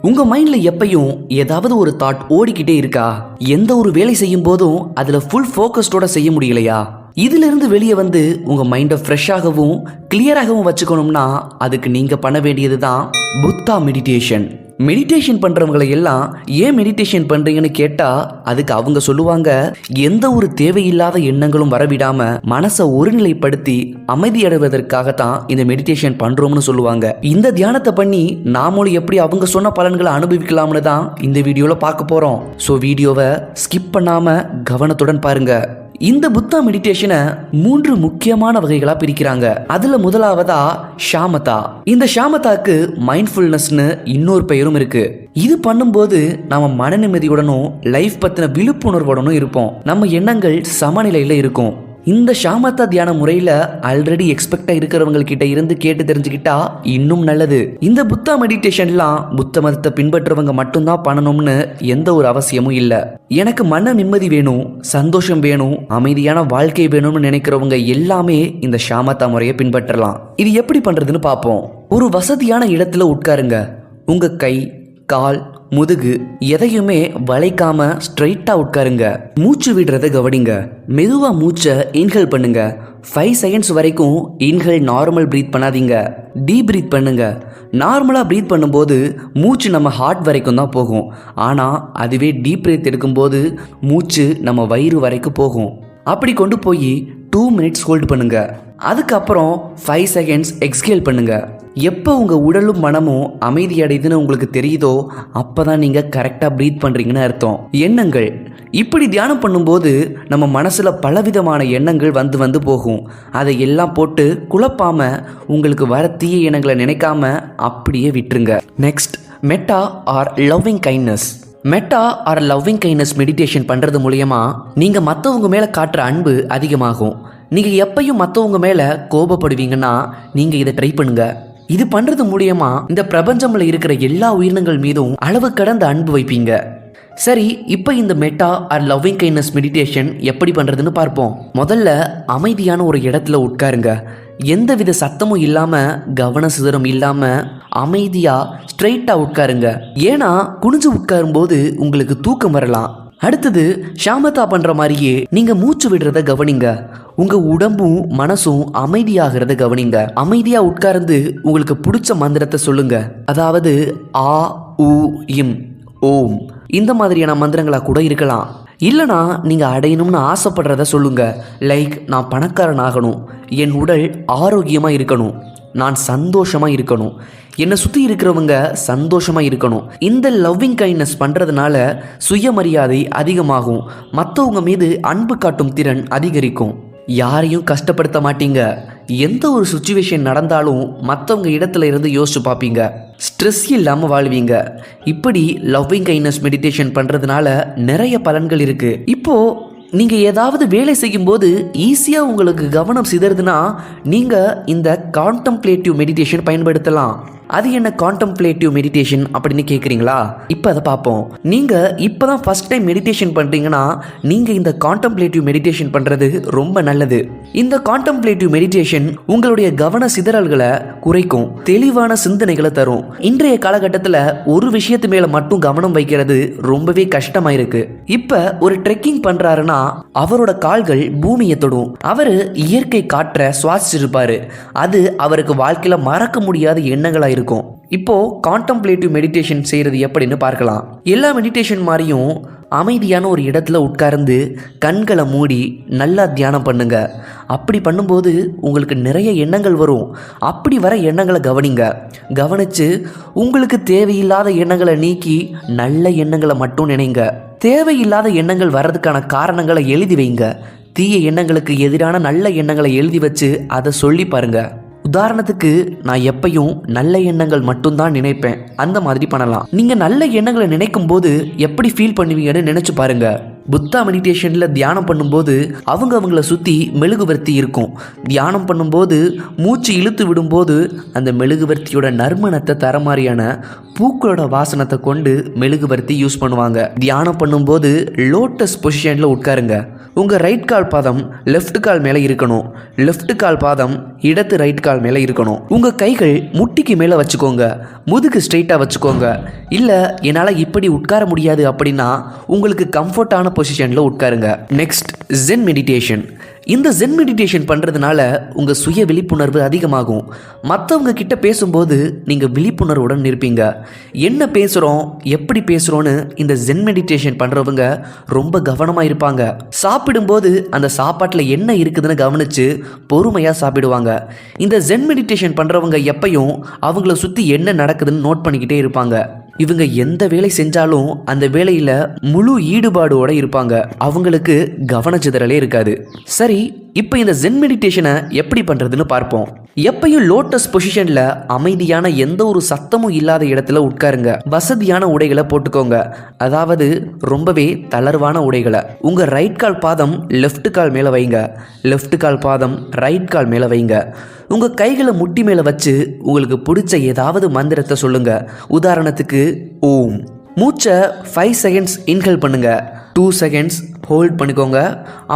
உங்க மைண்ட்ல எப்பயும் ஏதாவது ஒரு தாட் ஓடிக்கிட்டே இருக்கா? எந்த ஒரு வேலை செய்யும் போதும் அதுல ஃபுல் ஃபோக்கஸ்டோட செய்ய முடியலையா? இதுல இருந்து வெளியே வந்து உங்க மைண்டை ஃப்ரெஷ்ஷாகவும் கிளியராகவும் வச்சுக்கணும்னா அதுக்கு நீங்க பண்ண வேண்டியதுதான் புத்தா மெடிடேஷன். மெடிடேஷன் பண்றவங்களை எல்லாம் ஏன் மெடிடேஷன் பண்றீங்கன்னு கேட்டா அதுக்கு அவங்க சொல்லுவாங்க, எந்த ஒரு தேவையில்லாத எண்ணங்களும் வரவிடாம மனசை ஒருநிலைப்படுத்தி அமைதியடைவதற்காகத்தான் இந்த மெடிடேஷன் பண்றோம்னு சொல்லுவாங்க. இந்த தியானத்தை பண்ணி நாமளும் எப்படி அவங்க சொன்ன பலன்களை அனுபவிக்கலாம்னு தான் இந்த வீடியோல பார்க்க போறோம். ஸோ வீடியோவை ஸ்கிப் பண்ணாம கவனத்துடன் பாருங்க. இந்த புத்தா மெடிடேஷனை 3 முக்கியமான வகைகளா பிரிக்கிறாங்க. அதுல முதலாவதா ஷாமதா. இந்த ஷாமதாக்கு மைண்ட்ஃபுல்னஸ்னு இன்னொரு பெயரும் இருக்கு. இது பண்ணும்போது நம்ம மன நிம்மதியுடனும் லைஃப் பத்தின விழிப்புணர்வுடனும் இருப்போம். நம்ம எண்ணங்கள் சமநிலையில இருக்கும். இந்த ஷாமதா தியான முறையில ஆல்ரெடி எக்ஸ்பெக்டா இருக்கிறவங்க கிட்ட இருந்து கேட்டு தெரிஞ்சுக்கிட்டா இன்னும் நல்லது. இந்த புத்தா மெடிடேஷன்லாம் புத்த மதத்தை பின்பற்றுறவங்க மட்டும்தான் பண்ணணும்னு எந்த ஒரு அவசியமும் இல்லை. எனக்கு மன நிம்மதி வேணும், சந்தோஷம் வேணும், அமைதியான வாழ்க்கை வேணும்னு நினைக்கிறவங்க எல்லாமே இந்த ஷாமதா முறையை பின்பற்றலாம். இது எப்படி பண்றதுன்னு பார்ப்போம். ஒரு வசதியான இடத்துல உட்காருங்க. உங்க கை, கால், முதுகு எதையுமே வளைக்காம ஸ்ட்ரைட்டா உட்காருங்க. மூச்சு விடுறத கவனிங்க. மெதுவா மூச்சை இன்ஹேல் பண்ணுங்க. 5 செகண்ட்ஸ் வரைக்கும் இன்ஹேல் நார்மல் பிரீத் பண்ணாதீங்க, டீப் பிரீத் பண்ணுங்க. நார்மலாக பிரீத் பண்ணும்போது மூச்சு நம்ம ஹார்ட் வரைக்கும் தான் போகும். ஆனால் அதுவே டீப் பிரீத் எடுக்கும்போது மூச்சு நம்ம வயிறு வரைக்கும் போகும். அப்படி கொண்டு போய் 2 மினிட்ஸ் ஹோல்டு பண்ணுங்க. அதுக்கப்புறம் 5 செகண்ட்ஸ் எக்ஸ்ஹேல் பண்ணுங்க. எப்போ உங்கள் உடலும் மனமும் அமைதி அடையுதுன்னு உங்களுக்கு தெரியுதோ அப்போ தான் நீங்கள் கரெக்டாக ப்ரீத் பண்ணுறீங்கன்னு அர்த்தம். எண்ணங்கள். இப்படி தியானம் பண்ணும்போது நம்ம மனசில் பலவிதமான எண்ணங்கள் வந்து போகும். அதை எல்லாம் போட்டு குழப்பாம உங்களுக்கு வர தீய எண்ணங்களை நினைக்காம அப்படியே விட்டுருங்க. Next, meta R loving kindness. Meta R loving kindness meditation பண்ணுறது மூலயமா நீங்கள் மற்றவங்க மேலே காட்டுற அன்பு அதிகமாகும். நீங்கள் எப்பயும் மற்றவங்க மேலே கோபப்படுவீங்கன்னா நீங்கள் இதை ட்ரை பண்ணுங்க. இது பண்றது மூலியமா இந்த பிரபஞ்சம்ல இருக்கிற எல்லா உயிரினங்கள் மீதும் அளவு கடந்த அன்பு வைப்பீங்க. சரி, இப்போ இந்த meta R loving kindness meditation எப்படி பண்றதுன்னு பார்ப்போம். முதல்ல அமைதியான ஒரு இடத்துல உட்காருங்க. எந்தவித சத்தமும் இல்லாம, கவன சிதறம் இல்லாம அமைதியா ஸ்ட்ரைட்டா உட்காருங்க. ஏன்னா குனிஞ்சு உட்காரும் போது உங்களுக்கு தூக்கம் வரலாம். அடுத்தது, ஷாமதா பண்ற மாதிரியே நீங்க மூச்சு விடுறத கவனிங்க. உங்க உடம்பும் மனசும் அமைதியாகிறத கவனிங்க. அமைதியா உட்கார்ந்து உங்களுக்கு பிடிச்ச மந்திரத்தை சொல்லுங்க. அதாவது ஆ, உ, இம், ஓம் இந்த மாதிரியான மந்திரங்களா கூட இருக்கலாம். இல்லைனா நீங்க அடையணும்னு ஆசைப்படுறத சொல்லுங்க. லைக், நான் பணக்காரன் ஆகணும், என் உடல் ஆரோக்கியமா இருக்கணும், நான் சந்தோஷமா இருக்கணும், என்னை சுற்றி இருக்கிறவங்க சந்தோஷமா இருக்கணும். இந்த லவ்விங் கைண்ட்னஸ் பண்றதுனால சுயமரியாதை அதிகமாகும். மற்றவங்க மீது அன்பு காட்டும் திறன் அதிகரிக்கும். யாரையும் கஷ்டப்படுத்த மாட்டீங்க. எந்த ஒரு சுச்சுவேஷன் நடந்தாலும் மற்றவங்க இடத்துல இருந்து யோசிச்சு பார்ப்பீங்க. ஸ்ட்ரெஸ் இல்லாமல் வாழ்வீங்க. இப்படி லவ்விங் கைண்ட்னஸ் மெடிடேஷன் பண்ணுறதுனால நிறைய பலன்கள் இருக்குது. இப்போது நீங்கள் ஏதாவது வேலை செய்யும்போது ஈஸியாக உங்களுக்கு கவனம் சிதறுதுன்னா நீங்கள் இந்த கான்டம்ப்ளேட்டிவ் மெடிடேஷன் பயன்படுத்தலாம். அது என்ன கான்டம்ப்ளேட்டிவ் மெடிடேஷன் அப்படின்னு கேட்குறீங்களா? இப்போ அதை பார்ப்போம். நீங்கள் இப்போ தான் ஃபர்ஸ்ட் டைம் மெடிடேஷன் பண்ணுறீங்கன்னா நீங்கள் இந்த கான்டம்ப்ளேட்டிவ் மெடிடேஷன் பண்ணுறது ரொம்ப நல்லது. இந்த கான்டம்ப்ளேட்டிவ் மெடிடேஷன் உங்களுடைய கவன சிதறல்களை குறைக்கும், தெளிவான சிந்தனைகளை தரும். இன்றைய காலகட்டத்தில் ஒரு விஷயத்து மேலே மட்டும் கவனம் வைக்கிறது ரொம்பவே கஷ்டமாக இருக்கு. இப்போ ஒரு ட்ரெக்கிங் பண்ணுறாருன்னா அவரோட கால்கள் பூமியை தொடும். அவர் இயற்கை காற்றை சுவாசிச்சிருப்பாரு. அது அவருக்கு வாழ்க்கையில் மறக்க முடியாத எண்ணங்களாக இருக்கும். இப்போ கான்டம்ப்ளேட்டிவ் மெடிடேஷன் செய்யறது எப்படின்னு பார்க்கலாம். எல்லா மெடிடேஷன் மாதிரியும் அமைதியான ஒரு இடத்துல உட்கார்ந்து கண்களை மூடி நல்லா தியானம் பண்ணுங்க. அப்படி பண்ணும்போது உங்களுக்கு நிறைய எண்ணங்கள் வரும். அப்படி வர எண்ணங்களை கவனிங்க. கவனிச்சு உங்களுக்கு தேவையில்லாத எண்ணங்களை நீக்கி நல்ல எண்ணங்களை மட்டும் நினைங்க. தேவையில்லாத எண்ணங்கள் வர்றதுக்கான காரணங்களை எழுதி வைங்க. தீய எண்ணங்களுக்கு எதிரான நல்ல எண்ணங்களை எழுதி வச்சு அதை சொல்லி பாருங்க. உதாரணத்துக்கு, நான் எப்பயும் நல்ல எண்ணங்கள் மட்டும்தான் நினைப்பேன், அந்த மாதிரி பண்ணலாம். நீங்க நல்ல எண்ணங்களை நினைக்கும் போது எப்படி ஃபீல் பண்ணுவீங்கன்னு நினைச்சு பாருங்க. புத்தா மெடிடேஷன்ல தியானம் பண்ணும்போது அவங்கள சுத்தி மெழுகுவர்த்தி இருக்கும். தியானம் பண்ணும்போது மூச்சு இழுத்து விடும்போது அந்த மெழுகுவர்த்தியோட நறுமணத்தை தர மாதிரியான பூக்களோட வாசனத்தை கொண்டு மெழுகுவர்த்தி யூஸ் பண்ணுவாங்க. தியானம் பண்ணும்போது லோட்டஸ் பொசிஷன்ல உட்காருங்க. உங்க ரைட் கால் பாதம் லெஃப்ட் கால் மேல இருக்கணும். லெஃப்ட் கால் பாதம் இடது ரைட் கால் மேல இருக்கணும். உங்க கைகள் முட்டிக்கு மேல வச்சுக்கோங்க. முதுகு ஸ்ட்ரெயிட்டா வச்சுக்கோங்க. இல்ல என்னால இப்படி உட்கார முடியாது அப்படின்னா உங்களுக்கு கம்ஃபர்டான பொசிஷன்ல உட்காருங்க. Next zen meditation. இந்த ஜென் மெடிடேஷன் பண்ணுறதுனால உங்கள் சுய விழிப்புணர்வு அதிகமாகும். மற்றவங்க கிட்ட பேசும்போது நீங்கள் விழிப்புணர்வுடன் இருப்பீங்க. என்ன பேசுகிறோம், எப்படி பேசுகிறோன்னு இந்த ஜென் மெடிடேஷன் பண்ணுறவங்க ரொம்ப கவனமாக இருப்பாங்க. சாப்பிடும்போது அந்த சாப்பாட்டில் என்ன இருக்குதுன்னு கவனித்து பொறுமையாக சாப்பிடுவாங்க. இந்த ஜென் மெடிடேஷன் பண்ணுறவங்க எப்பையும் அவங்கள சுற்றி என்ன நடக்குதுன்னு நோட் பண்ணிக்கிட்டே இருப்பாங்க. இவங்க எந்த வேலை செஞ்சாலும் அந்த வேலையில் முழு ஈடுபாடோடு இருப்பாங்க. அவங்களுக்கு கவனச்சிதறலே இருக்காது. சரி, இப்போ இந்த ஜென் மெடிடேஷனை எப்படி பண்ணுறதுன்னு பார்ப்போம். எப்பயும் லோட்டஸ் பொசிஷனில் அமைதியான எந்த ஒரு சத்தமும் இல்லாத இடத்துல உட்காருங்க. வசதியான உடைகளை போட்டுக்கோங்க. அதாவது ரொம்பவே தளர்வான உடைகளை. உங்கள் ரைட் கால் பாதம் லெஃப்ட் கால் மேலே வைங்க. லெஃப்ட் கால் பாதம் ரைட் கால் மேலே வைங்க. உங்கள் கைகளை முட்டி மேலே வச்சு உங்களுக்கு பிடிச்ச ஏதாவது மந்திரத்தை சொல்லுங்க. உதாரணத்துக்கு ஓம். மூச்சை 5 செகண்ட்ஸ் இன்ஹேல் பண்ணுங்க. 2 செகண்ட்ஸ் ஹோல்ட் பண்ணிக்கோங்க.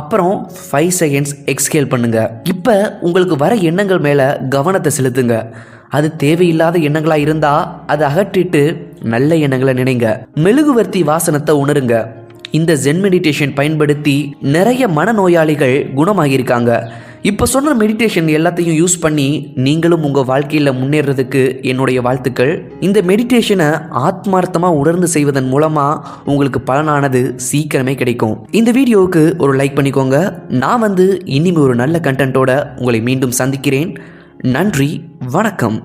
அப்புறம் 5 செகண்ட்ஸ் எக்ஸ்ஹேல் பண்ணுங்க. இப்போ உங்களுக்கு வர எண்ணங்கள் மேலே கவனத்தை செலுத்துங்க. அது தேவையில்லாத எண்ணங்களாக இருந்தால் அதை அகற்றிட்டு நல்ல எண்ணங்களை நினைங்க. மெழுகுவர்த்தி வாசனத்தை உணருங்க. இந்த ஜென் மெடிடேஷன் பயன்படுத்தி நிறைய மனநோயாளிகள் குணமாகியிருக்காங்க. இப்போ சொன்ன மெடிடேஷன் எல்லாத்தையும் யூஸ் பண்ணி நீங்களும் உங்கள் வாழ்க்கையில் முன்னேறதுக்கு என்னுடைய வாழ்த்துக்கள். இந்த மெடிடேஷனை ஆத்மார்த்தமாக உணர்ந்து செய்வதன் மூலமாக உங்களுக்கு பலனானது சீக்கிரமே கிடைக்கும். இந்த வீடியோவுக்கு ஒரு லைக் பண்ணிக்கோங்க. நான் இனிமே ஒரு நல்ல கண்டென்ட்டோட உங்களை மீண்டும் சந்திக்கிறேன். நன்றி, வணக்கம்.